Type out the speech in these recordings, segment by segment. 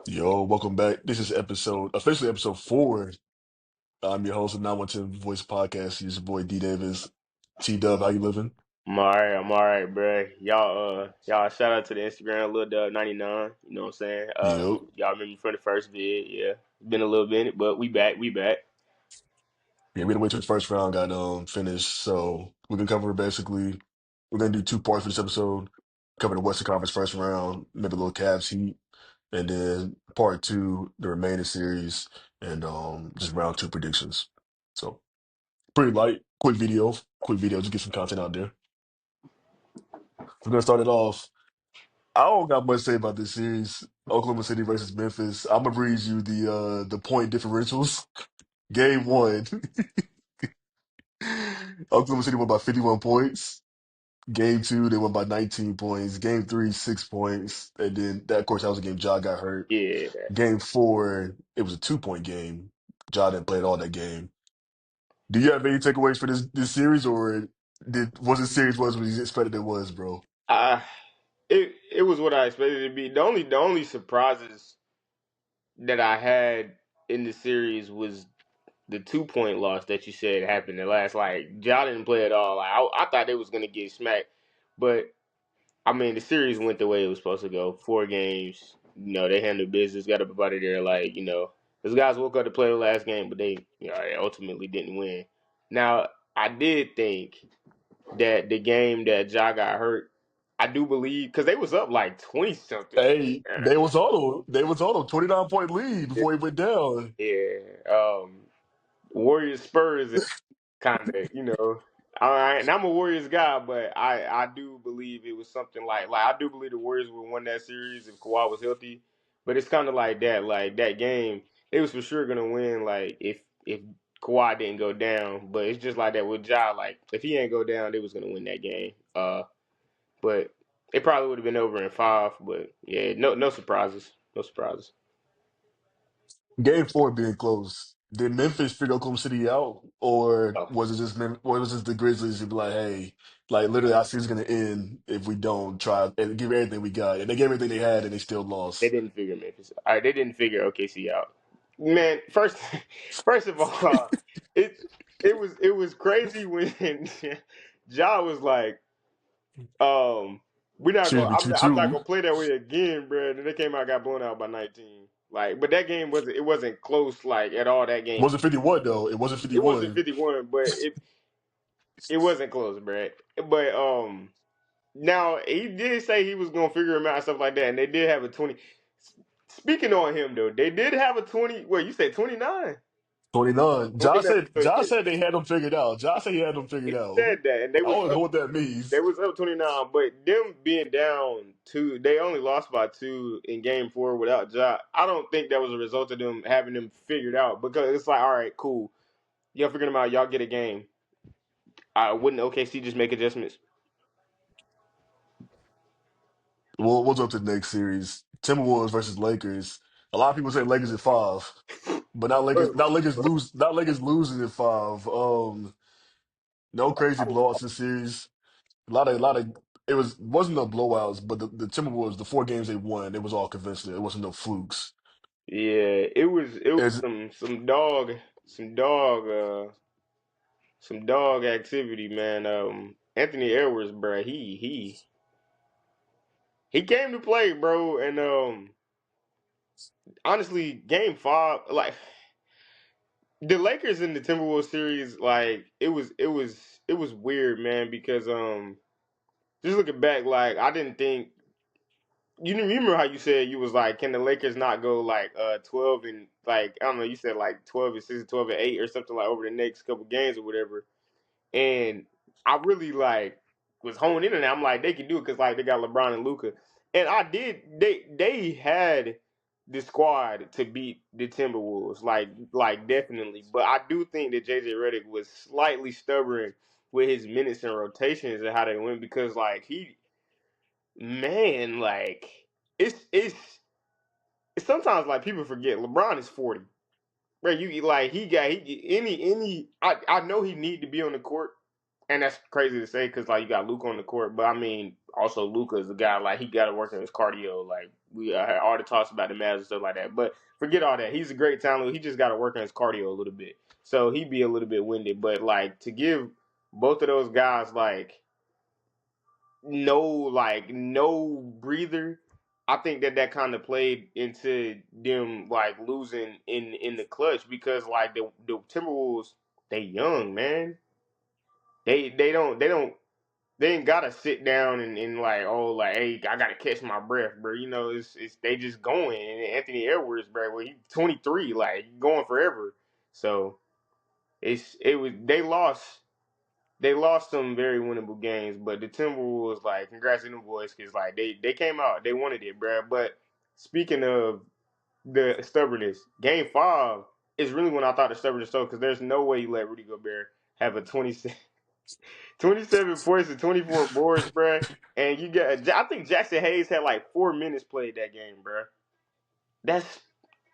Yo, welcome back. This is officially episode 4. I'm your host of 912 Voice Podcast. It's your boy D Davis. T Dub, how you living? I'm all right, bro. Y'all shout out to the Instagram, Lil Dub 99. You know what I'm saying? Yep. Y'all remember from the first vid, yeah. It's been a little minute, but we back. Yeah, we had to wait till the first round got finished. So we're gonna cover basically we're gonna do 2 parts for this episode. Cover the Western Conference first round, maybe a little Cavs Heat, and then part two, the remaining series, and just round two predictions. So pretty light, quick video, just get some content out there. We're gonna start it off. I don't got much to say about this series. Oklahoma City versus Memphis. I'm gonna read you the point differentials. Game one, Oklahoma City won by 51 points. Game two, they won by 19 points. Game three, 6 points. And then that, of course, that was a game Ja got hurt. Yeah. Game four, it was a 2 point game. Ja didn't play at all that game. Do you have any takeaways for this series, or was the series what you expected it was, bro? Uh it was what I expected it to be. The only surprises that I had in the series was the 2 point loss that you said happened the last, like Ja didn't play at all. Like I thought they was gonna get smacked. But I mean, the series went the way it was supposed to go. 4 games, they handled business, got everybody there. Like, those guys woke up to play the last game, but they ultimately didn't win. Now, I did think that the game that Ja got hurt, I do believe, because they was up like 20 something. Hey, they was on a 29-point lead before he went down. Yeah. Warriors Spurs kind of, All right, and I'm a Warriors guy, but I do believe it was something like I do believe the Warriors would win that series if Kawhi was healthy. But it's kind of like that game, they was for sure gonna win. Like if Kawhi didn't go down, but it's just like that with Ja. Like if he ain't go down, they was gonna win that game. But it probably would have been over in 5. But yeah, no surprises, no surprises. Game four being close. Did Memphis figure Oklahoma City out, or Oh, was it the Grizzlies who be like, hey, like literally our season's gonna end if we don't try and give everything we got, and they gave everything they had and they still they lost. didn't figure Memphis. All right, they didn't figure OKC out. Man, first of all, it it was crazy when Ja was like, we're not Series gonna be two I'm not two. gonna play that way again, bro. And they came out, got blown out by 19. Like, but that game wasn't close like at all. That It game, wasn't 51 though. It wasn't it wasn't 51. 51, but it wasn't close, bro. But now he did say he was gonna figure him out and stuff like that, and they did have a 20. Speaking on him though, they did have a 20. Well, you said 29. 29. 29. So Josh yeah, said they had them figured out. Josh said he had them figured he out. said that, and they I was don't know up. what that They means. was up 29, but them being down two, they only lost by 2 in game 4 without Ja. I don't think that was a result of them having them figured out, because it's like, all right, cool, y'all figured them out, y'all get a game. Wouldn't OKC just make adjustments? We'll jump to the next series. Timberwolves versus Lakers. A lot of people say Lakers at 5. But not Lakers losing at 5. No crazy blowouts this series. A lot of wasn't no blowouts, but the Timberwolves, the 4 games they won, it was all convincing. It wasn't no flukes. Yeah, it was As some dog activity, man. Anthony Edwards, bro, he came to play, bro, and honestly, game 5, like the Lakers in the Timberwolves series, like it was weird, man, because just looking back, like I didn't think, you remember how you said you was like, can the Lakers not go like 12 and, like, I don't know, you said like 12 and 6, 12 and 8 or something, like over the next couple games or whatever. And I really like was honed in on that. I'm like, they can do it because like they got LeBron and Luca, and I did. They had the squad to beat the Timberwolves, like definitely. But I do think that JJ Redick was slightly stubborn with his minutes and rotations and how they went, because like man, like it's sometimes like people forget LeBron is 40. Right, you like he got he any I know he need to be on the court and that's crazy to say because like you got Luca on the court, but I mean also Luca is the guy like he got to work on his cardio. Like we had all the talks about the Mavs and stuff like that, but forget all that. He's a great talent. He just got to work on his cardio a little bit, so he'd be a little bit winded. But like to give both of those guys no breather. I think that kind of played into them like losing in the clutch because like the Timberwolves they young man they ain't gotta sit down and like oh like hey I gotta catch my breath bro you know it's they just going and Anthony Edwards bro well he's 23 like going forever so it was they lost some very winnable games, but the Timberwolves, like, congrats to them boys, because, like, they came out. They wanted it, bruh. But speaking of the stubbornness, game five is really when I thought the stubbornness started, because there's no way you let Rudy Gobert have a 27 points and 24 boards, bruh. And you got, I think Jackson Hayes had, like, 4 minutes played that game, bruh. That's,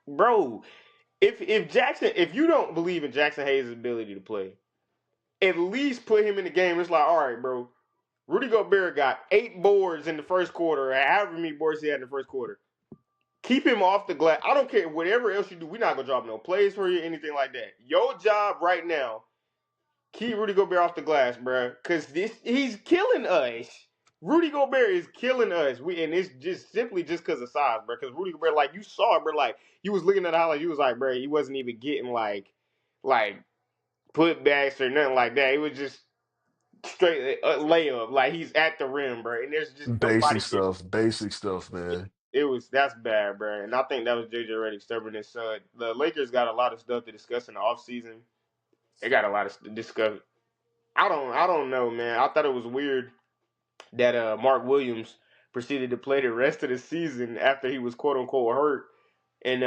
bro, if you don't believe in Jackson Hayes' ability to play, at least put him in the game. It's like, all right, bro. Rudy Gobert got 8 boards in the first quarter, or however many boards he had in the first quarter. Keep him off the glass. I don't care whatever else you do. We're not gonna drop no plays for you, anything like that. Your job right now, keep Rudy Gobert off the glass, bro, because he's killing us. Rudy Gobert is killing us. And it's just simply just because of size, bro. Because Rudy Gobert, like you saw, bro, like you was looking at the highlights, you was like, bro, he wasn't even getting like putbacks or nothing like that. It was just straight layup, like he's at the rim, bro. And there's just nobody catching. Basic stuff, man. It was that's bad, bro. And I think that was JJ Redick's stubbornness. The Lakers got a lot of stuff to discuss in the offseason. They got a lot of discuss. I don't know, man. I thought it was weird that Mark Williams proceeded to play the rest of the season after he was quote unquote hurt and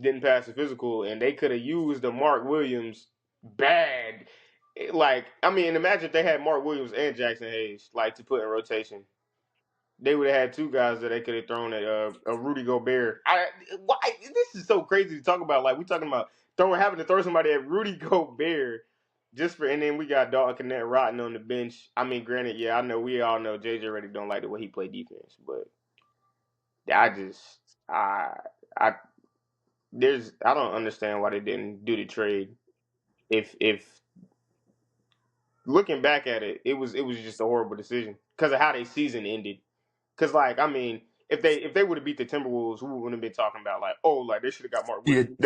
didn't pass the physical, and they could have used the Mark Williams bad. Like, I mean, imagine if they had Mark Williams and Jackson Hayes like to put in rotation. They would have had two guys that they could have thrown at Rudy Gobert. Why this is so crazy to talk about? Like we talking about having to throw somebody at Rudy Gobert just for, and then we got Dalton Connect rotting on the bench. I mean, granted, yeah, I know we all know JJ Redick don't like the way he play defense, but I just I I I don't understand why they didn't do the trade. If looking back at it, it was just a horrible decision because of how their season ended. Because like I mean, if they would have beat the Timberwolves, we wouldn't have been talking about like oh like they should have got Mark Yeah, Williams.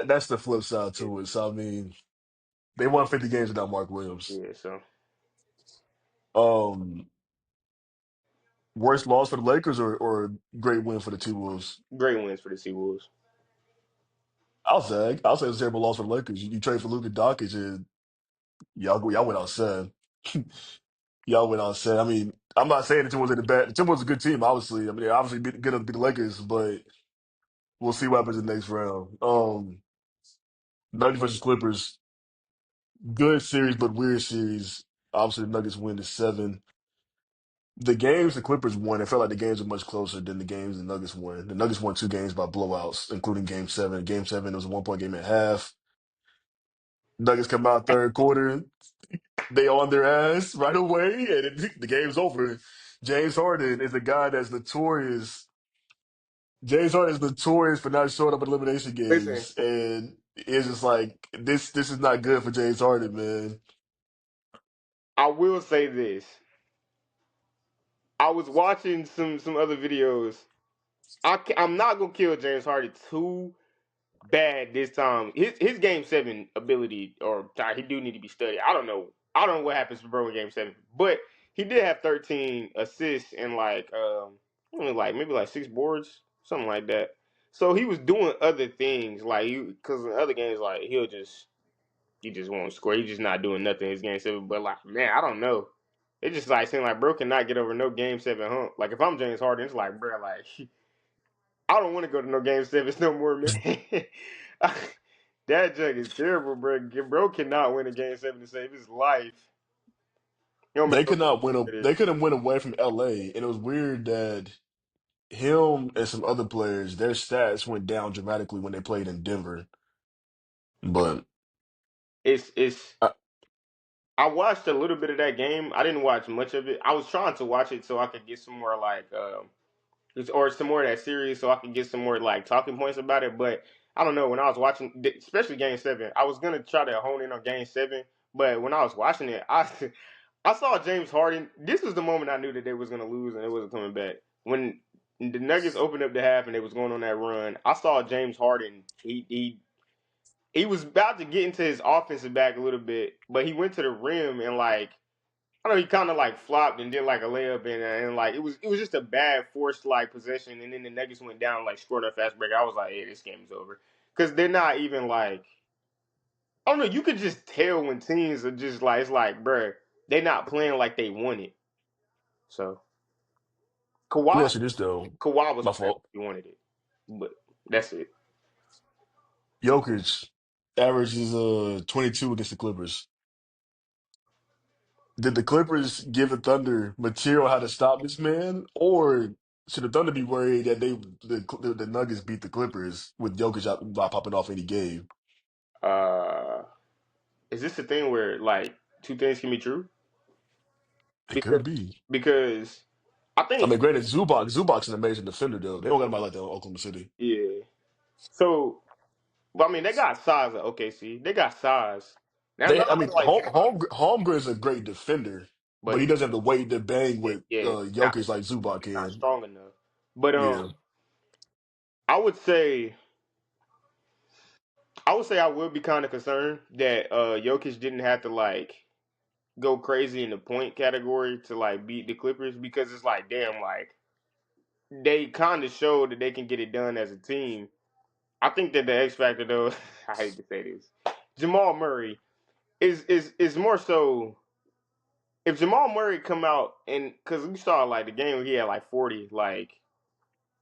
that's the flip side Yeah, to it. So I mean, they won 50 games without Mark Williams. yeah. So Um, Worst loss for the Lakers or great win for the T-Wolves? great wins for the Seawolves. I'll say it's a terrible loss for the Lakers. You trade for Luka Doncic and y'all went outside. Y'all went outside. I mean, I'm not saying the Timberwolves ain't bad. The Timberwolves a good team, obviously. I mean, they obviously good enough to beat the Lakers, but we'll see what happens in the next round. Nuggets versus Clippers, good series but weird series. Obviously, the Nuggets win to 7. The games the Clippers won, it felt like the games were much closer than the games the Nuggets won. The Nuggets won 2 games by blowouts, including Game 7. Game 7 was a 1 point game at half. Nuggets come out third quarter, they on their ass right away, and the game's over. James Harden is a guy that's notorious. James Harden is notorious for not showing up in elimination Listen, games, and it's just like this is not good for James Harden, man. I will say this. I was watching some other videos. I'm not gonna kill James Harden too bad this time. His game seven ability or he do need to be studied. I don't know. I don't know what happens for bro in game seven, but he did have 13 assists and only like maybe like 6 boards, something like that. So he was doing other things like because in other games like he just won't score. He's just not doing nothing in his game seven. But like man, I don't know. It just like seemed like bro cannot get over no game seven hump. Like if I'm James Harden, it's like bro, like I don't want to go to no game sevens no more, man. That jug is terrible, bro. Bro cannot win a game seven to save his life. It don't make They no could sense not win. it They is. couldn't win away from LA, and it was weird that him and some other players, their stats went down dramatically when they played in Denver. But It's I, I watched a little bit of that game. I didn't watch much of it. I was trying to watch it so I could get some more like or some more of that series so I could get some more like talking points about it. But I don't know, when I was watching, especially Game 7, I was gonna try to hone in on Game 7, but when I was watching it, I I saw James Harden. This was the moment I knew that they was gonna lose and it wasn't coming back. When the Nuggets opened up the half and they was going on that run, I saw James Harden. He was about to get into his offensive back a little bit, but he went to the rim and like I don't know, he kind of like flopped and did like a layup and like it was just a bad forced like possession, and then the Nuggets went down like scored a fast break. I was like, hey, this game is over because they're not even like I don't know. You could just tell when teams are just like it's like, bruh, they're not playing like they want it. So Let me Kawhi ask you this though. Kawhi was My playing fault. like he wanted it, but that's it. Jokic averages 22 against the Clippers. Did the Clippers give the Thunder material how to stop this man, or should the Thunder be worried that the Nuggets beat the Clippers with Jokic out by popping off any game? Uh, is this the thing where like two things can be true? It Because could be. because I I think mean, granted, Zubac's an amazing defender though. They don't got anybody like that in Oklahoma City. yeah. So But I mean, they got size at OKC. They got size. Now, They, not I mean, like Zubac, Holmgren is a great defender, but but he doesn't have the weight to bang with yeah, Jokic like Zubac he's not can. strong enough. But Yeah, I would say I would be kind of concerned that Jokic didn't have to like go crazy in the point category to like beat the Clippers because it's like damn, like they kind of showed that they can get it done as a team. I think that the X factor though, I hate to say this, Jamal Murray is more so if Jamal Murray come out and because we saw like the game where he had like 40, like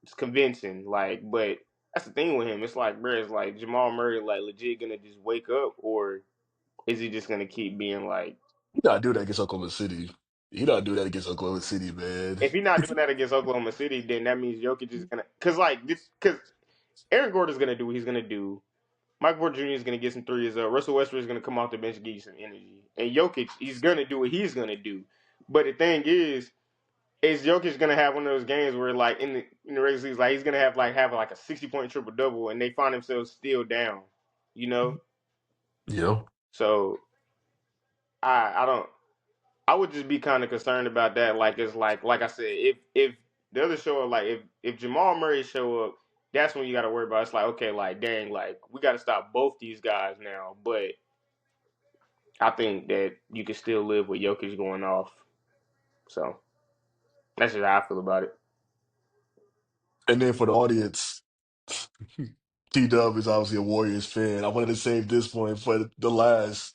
it's convincing, like but that's the thing with him. It's like, bro, it's like Jamal Murray like legit gonna just wake up, or is he just gonna keep being like? he not do that against Oklahoma City. He not do that against Oklahoma City, man. If he's not doing that against Oklahoma City, then that means Jokic is gonna because Aaron Gordon's gonna do what he's gonna do. Mike Porter Jr. is gonna get some threes. Russell Westbrook is gonna come off the bench and give you some energy, and Jokic he's gonna do what he's gonna do. But the thing is Jokic gonna have one of those games where like in the regular season, like he's gonna have like a 60 point triple double, and they find themselves still down, you know? Yeah. So I don't I would just be kind of concerned about that. Like it's like I said, if the other show like if Jamal Murray show up, that's when you got to worry about. It's like okay, like dang, like we got to stop both these guys now. But I think that you can still live with Jokic going off. So that's just how I feel about it. And then for the audience, T Dub is obviously a Warriors fan. I wanted to save this point for the last.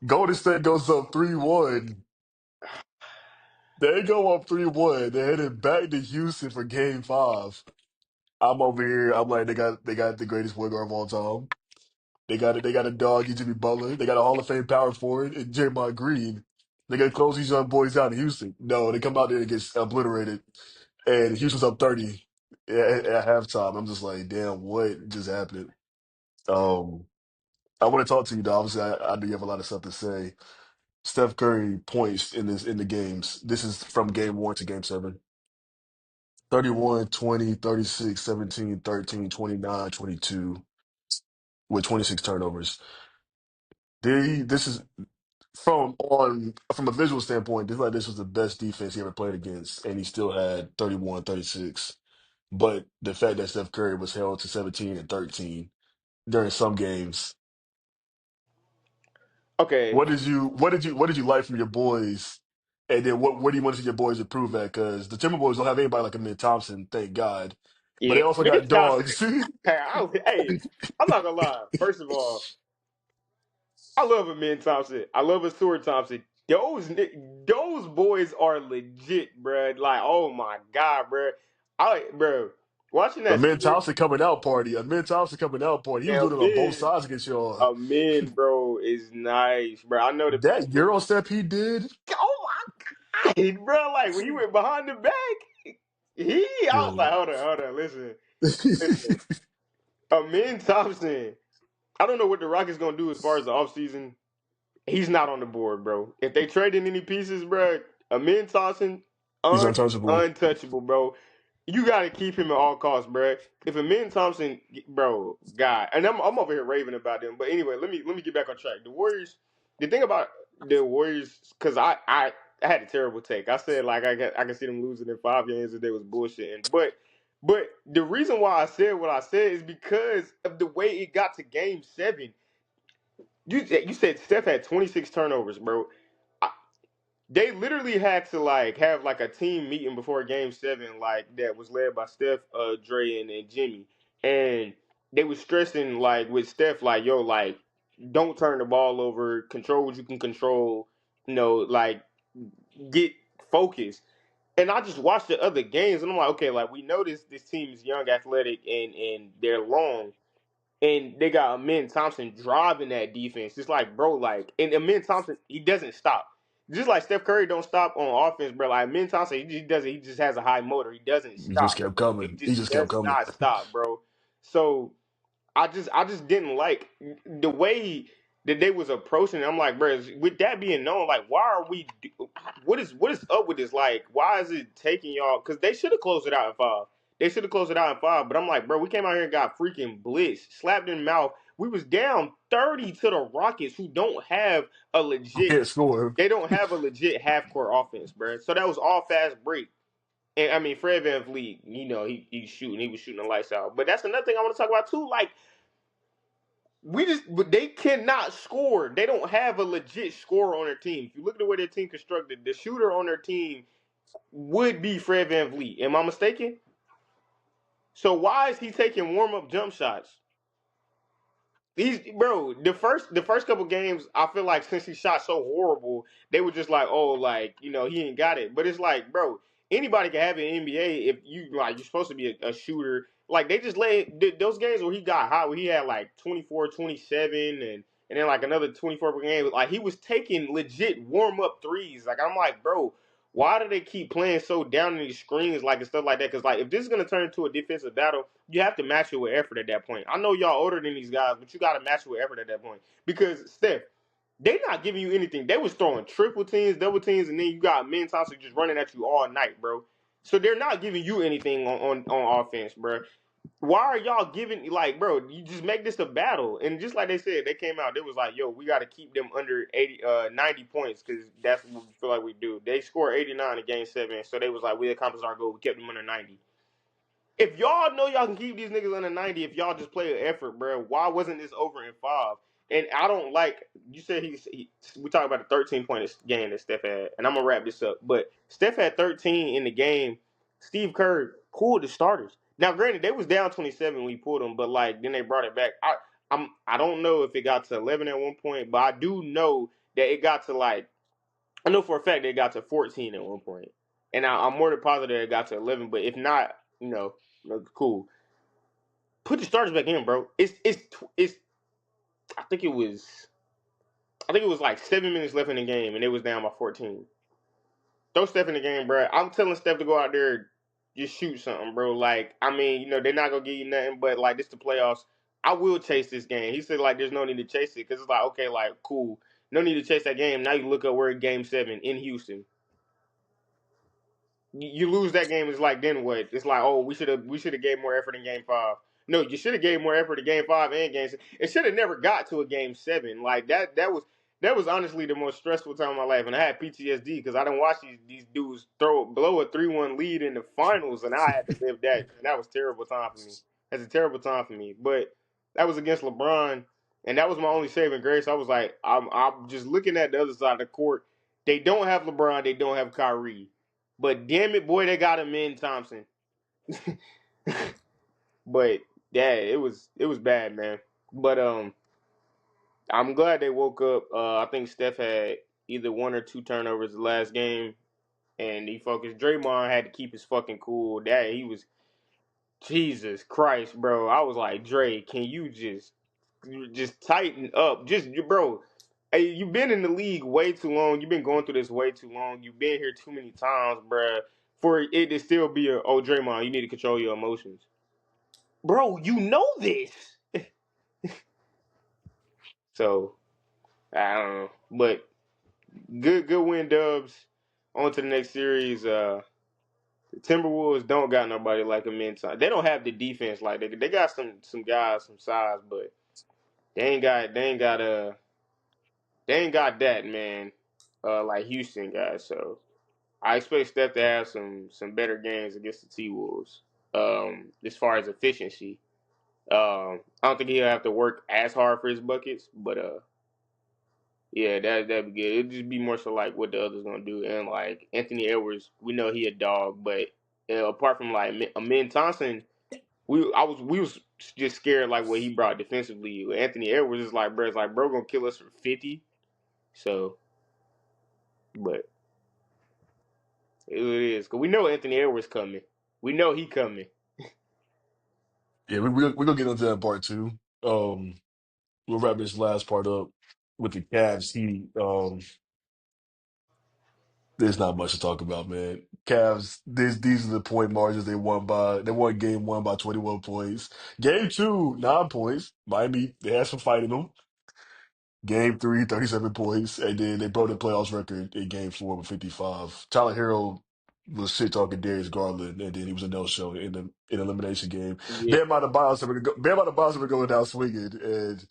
Golden State goes up 3-1. They go up 3-1. They're headed back to Houston for game five. I'm over here. I'm like, they got the greatest point guard of all time. They got a dog in Jimmy Butler. They got a Hall of Fame power forward in Draymond Green. They got to close these young boys out in Houston. No, they come out there and get obliterated. And Houston's up 30 at halftime. I'm just like, damn, what just happened? Um, I want to talk to you, though. Obviously, I know you have a lot of stuff to say. Steph Curry points in the games. This is from game one to game seven. 31, 20, 36, 17, 13, 29, 22 with 26 turnovers. This is from a visual standpoint, this was the best defense he ever played against, and he still had 31, 36. But the fact that Steph Curry was held to 17 and 13 during some games, Okay, what did you like from your boys? And then what do you want to see your boys improve at? Because the Timberwolves don't have anybody like Amir Thompson, thank God. But yeah, they also Ben got Thompson. dogs. Hey, I'm not gonna lie. First of all, I love a Ben Thompson. I love a Stuart Thompson. Those boys are legit, bruh. Like, oh my god, bruh. Bro, watching A that Men Stuart Thompson coming out party. A Men Thompson coming out party. He was damn doing it on both Ben, sides against y'all. a men, bro, is nice, bro. I know the That people. Euro step he did, Oh my god, bro! Like when he went behind the back, I was like, yo. hold on, listen. Amin Thompson. I don't know what the Rockets gonna do as far as the offseason. He's not on the board, bro. If they traded any pieces, bro, Amin Thompson, He's untouchable. untouchable, bro. You got to keep him at all costs, bro. If Amin Thompson, bro, God, and I'm over here raving about them. But anyway, let me get back on track. The Warriors. The thing about the Warriors, because I had a terrible take. I said like I can see them losing in 5 games if they was bullshitting. But the reason why I said what I said is because of the way it got to Game 7. You said Steph had 26 turnovers, bro. I, they literally had to like have like a team meeting before Game 7, like that was led by Steph, Dre, and Jimmy, and they was stressing like with Steph, like yo, like don't turn the ball over, control what you can control, like get focused. And I just watched the other games, and I'm like, okay, like we know this team is young, athletic, and they're long, and they got Amin Thompson driving that defense. It's like, bro, like, and Amin Thompson, he doesn't stop. Just like Steph Curry don't stop on offense, bro. Like Amin Thompson, he doesn't. He just has a high motor. He doesn't He just stop. kept He coming. He just just kept does coming. not stop, bro. So I just didn't like the way that they was approaching it. I'm like, bro, with that being known, like, why are we? What is up with this? Like, why is it taking y'all? Because they should have closed it out in 5. They should have closed it out in 5. But I'm like, bro, we came out here and got freaking blitzed, slapped in the mouth. We was down 30 to the Rockets, who don't have a Who legit. can't score? They don't have a legit half court offense, bro. So that was all fast break. And I mean, Fred VanVleet, he's shooting. He was shooting the lights out. But that's another thing I want to talk about too. Like, they cannot score. They don't have a legit scorer on their team. If you look at the way their team constructed, the shooter on their team would be Fred VanVleet. Am I mistaken? So why is he taking warm up jump shots? He's bro. The first couple games, I feel like since he shot so horrible, they were just like, oh, like he ain't got it. But it's like, bro, anybody can have it in NBA if you're supposed to be a shooter. Like they just those games where he got hot, where he had like 24, 27, and then like another 24 per game. Like he was taking legit warm up threes. Like I'm like, bro, why do they keep playing so down in these screens, like and stuff like that? Because like if this is gonna turn into a defensive battle, you have to match it with effort at that point. I know y'all older than these guys, but you got to match it with effort at that point. Because Steph, they not giving you anything. They was throwing triple teams, double teams, and then you got men Thompson just running at you all night, bro. So they're not giving you anything on offense, bro. Why are y'all giving bro? You just make this a battle, and just like they said, they came out. They was like, "Yo, we got to keep them under 90 points because that's what we feel like we do." They scored 89 in Game 7, so they was like, "We accomplished our goal. We kept them under 90." If y'all know y'all can keep these niggas under 90, if y'all just play an effort, bro, why wasn't this over in 5? And I don't like you said we talked about the 13-point game that Steph had, and I'm gonna wrap this up. But Steph had 13 in the game. Steve Kerr pulled the starters. Now, granted, they was down 27 when he pulled them, but like then they brought it back. I don't know if it got to 11 at one point, but I do know that it got to I know for a fact they got to 14 at one point, and I'm more than positive it got to 11. But if not, cool. Put your starters back in, bro. It's. I think it was. I think it was like 7 minutes left in the game, and they was down by 14. Throw Steph in the game, bro. I'm telling Steph to go out there, just shoot something, bro. Like, I mean, they're not gonna give you nothing, but like this the playoffs. I will chase this game. He said like, there's no need to chase it because it's like, okay, like cool, no need to chase that game. Now you look up we're in Game 7 in Houston. You lose that game, it's like then what? It's like, oh, we should have gave more effort in Game 5. No, you should have gave more effort in Game 5 and Game 6. It should have never got to a Game 7. Like that was honestly the most stressful time of my life, and I had PTSD because I didn't watch these dudes blow a 3-1 lead in the finals, and I had to live that, and that was a terrible time for me. That's a terrible time for me. But that was against LeBron, and that was my only saving grace. I was like, I'm just looking at the other side of the court. They don't have LeBron. They don't have Kyrie. But damn it, boy, they got him in Thompson. But yeah, it was bad, man. But I'm glad they woke up. I think Steph had either one or two turnovers the last game, and he focused. Draymond had to keep his fucking cool. That he was Jesus Christ, bro. I was like, Dre, can you just tighten up? Just bro. Hey, you've been in the league way too long. You've been going through this way too long. You've been here too many times, bro, for it to still be oh Draymond, you need to control your emotions, bro. You know this, so I don't know. But good win, Dubs. On to the next series. The Timberwolves don't got nobody like a mentor. They don't have the defense like they got some guys, some size, but they ain't got that, man. Like Houston guys. So I expect Steph to have some better games against the T Wolves. As far as efficiency, I don't think he'll have to work as hard for his buckets, but yeah, that'd be good. It'd just be more so like what the others gonna do, and like Anthony Edwards, we know he a dog, but apart from like Amin Thompson, we was just scared like what he brought defensively. Anthony Edwards is like, bro, it's like bro gonna kill us for 50. So, but it is because we know Anthony Edwards coming. We know he coming. Yeah, we're gonna get into that part two. We'll wrap this last part up with the Cavs. There's not much to talk about, man. Cavs, these are the point margins they won game one by 21 points. Game two, 9 points. Miami, they had some fight in them. Game three, 37 points. And then they broke the playoffs record in game four with 55. Tyler Hero was shit talking Darius Garland, and then he was a no show in the elimination game. Yeah, Bam out of bounds were going down swinging, and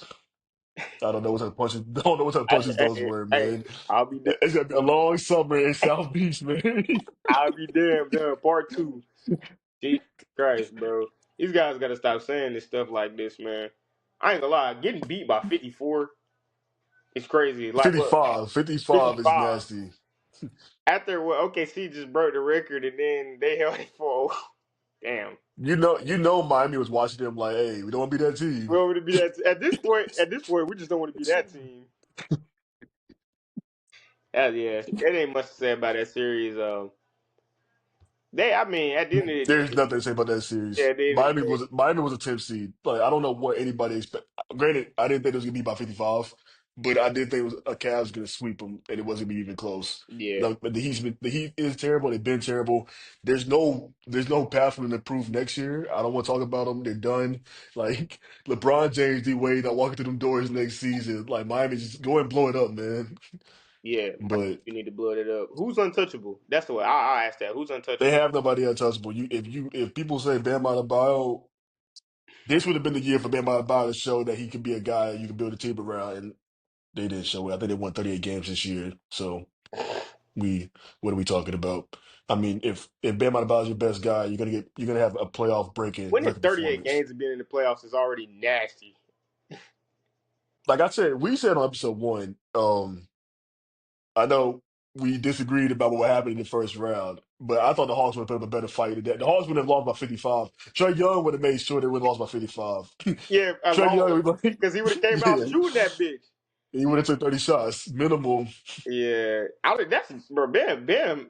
I don't know what type of punches. I don't know what type of punches those were, hey, man. I'll be damned. It's gonna be a long summer in South Beach, man. I'll be damned. Done. Part two. Jesus Christ, bro. These guys got to stop saying this stuff like this, man. I ain't gonna lie. Getting beat by 54 is crazy. Like, look, 55. 55 is 55. nasty. After what OKC just broke the record and then they held it for damn. Miami was watching them like, hey, we don't want to be that We team. don't want to be that at this point. At this point, we just don't want to be that team. Yeah, that ain't much to say about that series. I mean, at the end of the There's day, nothing to say about that yeah, series. at the end of the day, Miami was a 10th seed. Like I don't know what anybody expect. Granted, I didn't think it was gonna be by 55, but I did think it was a Cavs gonna sweep them, and it wasn't gonna be even close. yeah, Like, but the Heat is terrible. They've been terrible. There's no path for them to improve next year. I don't want to talk about them. They're done. Like LeBron James, D Wade, not walking through them doors next season. Like Miami, just go and blow it up, man. yeah. But We need to blow it up. Who's untouchable? That's the way I ask that. Who's they untouchable? have nobody untouchable. If people say Bam Adebayo. This would have been the year for Bam Adebayo to show that he could be a guy you can build a team around, and they didn't show it. I think they won 38 games this year. So we, what are we talking about? I mean, if Bam Adebayo is your best guy, you're gonna have a playoff breaking Winning record 38 performance. games and being in the playoffs is already nasty. Like I said, we said on episode one. I know we disagreed about what happened in the first round, but I thought the Hawks would have put up a better fight than that. The Hawks would have lost by 55. Trey Young would have made sure they would have lost by 55. Yeah, Trey along Young would be like, because he would have came out yeah. shooting that bitch. He would have took 30 shots minimum. Yeah, that's bro. Bam.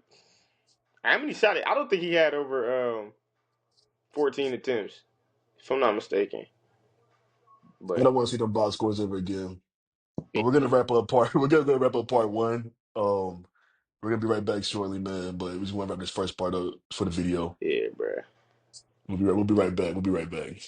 How many shots? I don't think he had over 14 attempts, if I'm not mistaken. I But don't want to see them box scores ever again. But we're gonna wrap up part. We're gonna wrap up part one. We're gonna be right back shortly, man. But we just want to wrap this first part up for the video. yeah, bro. We'll be right back. We'll be right back.